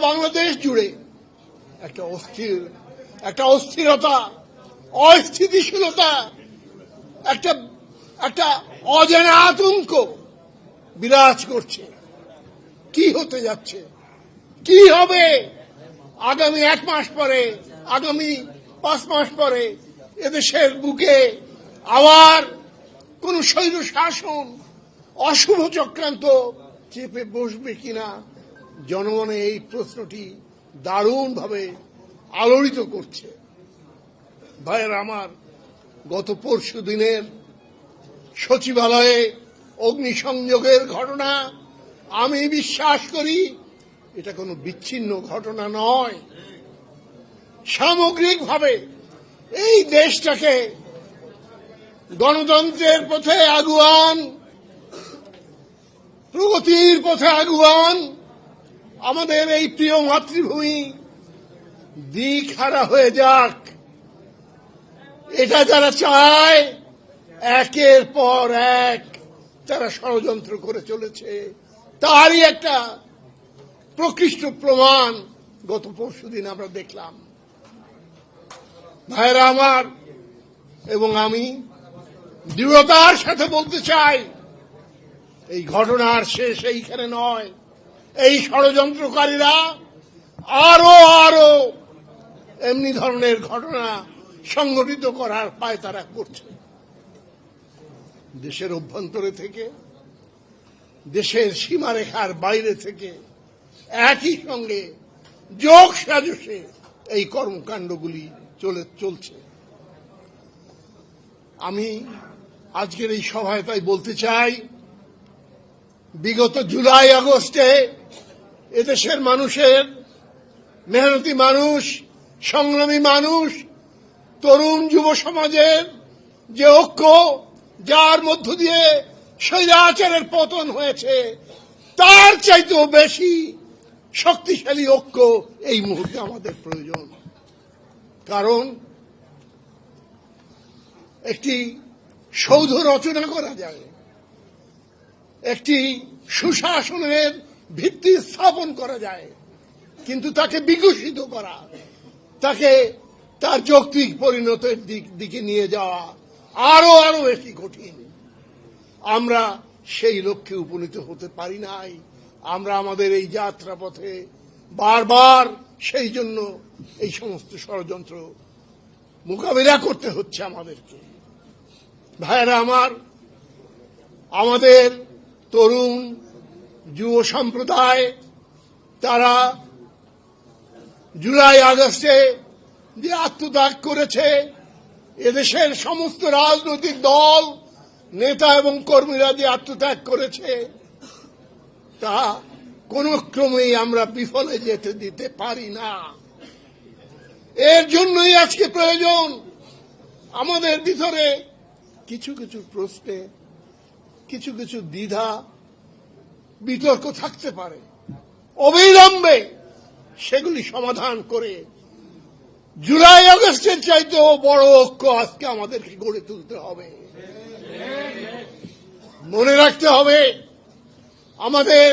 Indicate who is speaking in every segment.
Speaker 1: বাংলাদেশ জুড়ে একটা অস্থিরতা, অস্থিতিশীলতা, একটা অজানা আতঙ্ক বিরাজ করছে। কি হতে যাচ্ছে, কি হবে আগামী 1 মাস পরে, আগামী 5 মাস পরে এদেশের বুকে আবার কোন স্বৈর শাসন, অশুভ চক্রান্ত চেপে বসবে কিনা জনগণে এই প্রশ্নটি দারুণভাবে আলোড়িত করছে। ভাইয়ের আমার, গত পরশু দিনের সচিবালয়ে অগ্নিসংযোগের ঘটনা, আমি বিশ্বাস করি এটা কোনো বিচ্ছিন্ন ঘটনা নয়। সামগ্রিকভাবে এই দেশটাকে গণতন্ত্রের পথে আগুয়ান, প্রগতির পথে আগুয়ান আমাদের এই প্রিয় মাতৃভূমি দিকহারা হয়ে যাক, এটা যারা চায় একের পর এক তারা ষড়যন্ত্র করে চলেছে, তারই একটা প্রকৃষ্ট প্রমাণ গত পরশুদিন আমরা দেখলাম। ভাইরা আমার এবং আমি দৃঢ়তার সাথে বলতে চাই, এই ঘটনার শেষ এইখানে নয়। এই ষড়যন্ত্রকারীরা আরো এমনি ধরনের ঘটনা সংগঠিত করার পায়তারা করছে। দেশের অভ্যন্তরে থেকে, দেশের সীমারেখার বাইরে থেকে একই সঙ্গে যোগ সাজসে এই কর্মকাণ্ডগুলি চলছে। আমি আজকের এই সভায় তাই বলতে চাই, বিগত জুলাই আগস্টে এদেশের মানুষের, মেহনতি মানুষ, সংগ্রামী মানুষ, তরুণ যুব সমাজের যে ঐক্য, যার মধ্য দিয়ে স্বৈরাচারের পতন হয়েছে, তার চাইতেও বেশি শক্তিশালী ঐক্য এই মুহূর্তে আমাদের প্রয়োজন। কারণ একটি সৌধ রচনা করা যায়, একটি সুশাসনের ভিত্তি স্থাপন করা যায়, কিন্তু তাকে বিকশিত করা, তাকে তার যৌক্তিক পরিণতির দিকে নিয়ে যাওয়া আরো বেশি কঠিন। আমরা সেই লক্ষ্যে উপনীত হতে পারি নাই। আমরা আমাদের এই যাত্রা পথে বারবার সেই জন্য এই সমস্ত ষড়যন্ত্র মোকাবিলা করতে হচ্ছে আমাদেরকে। ভাইয়েরা আমার, আমাদের তরুণ যুব সম্প্রদায় তারা জুলাই আগস্টে যে আত্মত্যাগ করেছে, এদেশের সমস্ত রাজনৈতিক দল, নেতা এবং কর্মীরা যে আত্মত্যাগ করেছে, তা কোনো ক্রমেই আমরা বিফলে যেতে দিতে পারি না। এর জন্যই আজকে প্রয়োজন আমাদের ভিতরে কিছু প্রশ্নে কিছু দ্বিধা বিতর্ক থাকতে পারে, অবিলম্বে সেগুলি সমাধান করে জুলাই আগস্টের চাইতেও বড় ঐক্য আজকে আমাদেরকে গড়ে তুলতে হবে। মনে রাখতে হবে, আমাদের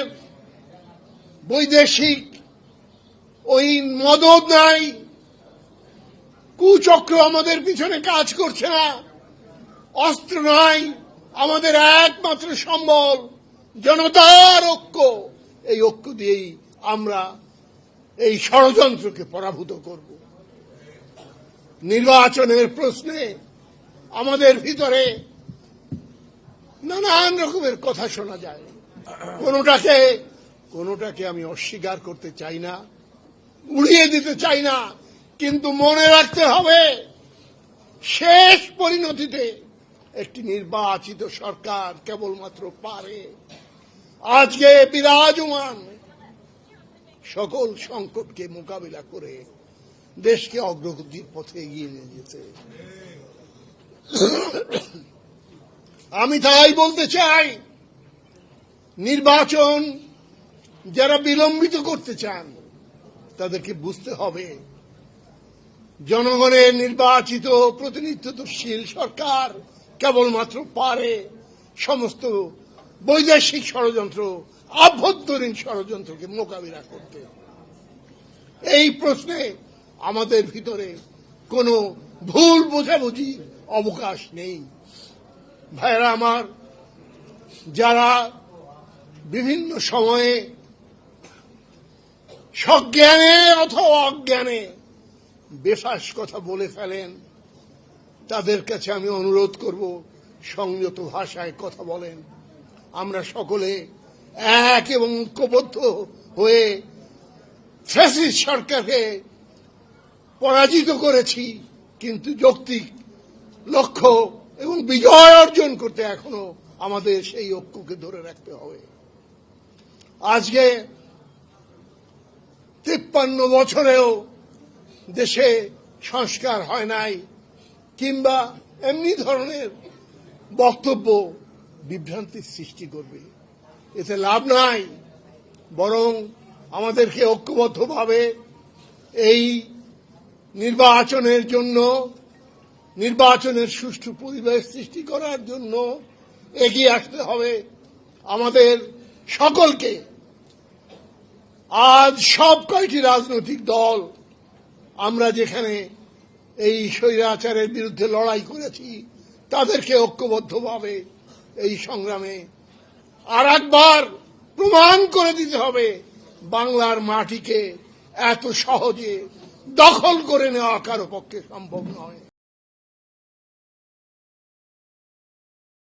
Speaker 1: বৈদেশিক ওই মদদ নাই, কুচক্র আমাদের পিছনে কাজ করছে না, অস্ত্র নাই, আমাদের একমাত্র সম্বল জনতার ঐক্য। এই ঐক্য দিয়েই আমরা এই ষড়যন্ত্রকে পরাভূত করব। নির্বাচনের প্রশ্নে আমাদের ভিতরে নানান রকমের কথা শোনা যায়, কোনোটাকে আমি অস্বীকার করতে চাই না, উড়িয়ে দিতে চাই না, কিন্তু মনে রাখতে হবে শেষ পরিণতিতে একটি নির্বাচিত সরকার কেবলমাত্র পারে আজকে বিরাজমান সকল সংকটকে মোকাবিলা করে দেশকে অগ্রগতির পথে এগিয়ে নিয়ে যেতে। আমি তাই বলতে চাই, নির্বাচন যারা বিলম্বিত করতে চান তাদেরকে বুঝতে হবে জনগণের নির্বাচিত প্রতিনিধিত্বশীল সরকার কেবলমাত্র পারে সমস্ত বৈদেশিক ষড়যন্ত্র, আভ্যন্তরীণ ষড়যন্ত্রকে মোকাবিলা করতে। এই প্রশ্নে আমাদের ভিতরে কোনো ভুল বোঝাবুঝি অবকাশ নেই। ভাইরা আমার, যারা বিভিন্ন সময়ে সজ্ঞানে অথবা অজ্ঞানে বেফাস কথা বলে ফেলেন, তাদের কাছে আমি অনুরোধ করব সংযত ভাষায় কথা বলেন। আমরা সকলে এক এবং ঐক্যবদ্ধ হয়ে ফ্যাসিস্ট সরকারকে পরাজিত করেছি, কিন্তু যৌক্তিক লক্ষ্য এবং বিজয় অর্জন করতে এখনো আমাদের সেই ঐক্যকে ধরে রাখতে হবে। আজকে 53 বছরেও দেশে সংস্কার হয় নাই, কিংবা এমনি ধরনের বক্তব্য বিভ্রান্তির সৃষ্টি করবে, এতে লাভ নাই। বরং আমাদেরকে ঐক্যবদ্ধভাবে এই নির্বাচনের জন্য, নির্বাচনের সুষ্ঠু পরিবেশ সৃষ্টি করার জন্য এগিয়ে আসতে হবে। আমাদের সকলকে আজ সব কয়টি রাজনৈতিক দল আমরা যেখানে এই স্বৈরাচারের বিরুদ্ধে লড়াই করেছি, তাদেরকে ঐক্যবদ্ধভাবে এই সংগ্রামে আর একবার প্রমাণ করে দিতে হবে বাংলার মাটিকে এত সহজে দখল করে নেওয়া কারো পক্ষে সম্ভব নয়।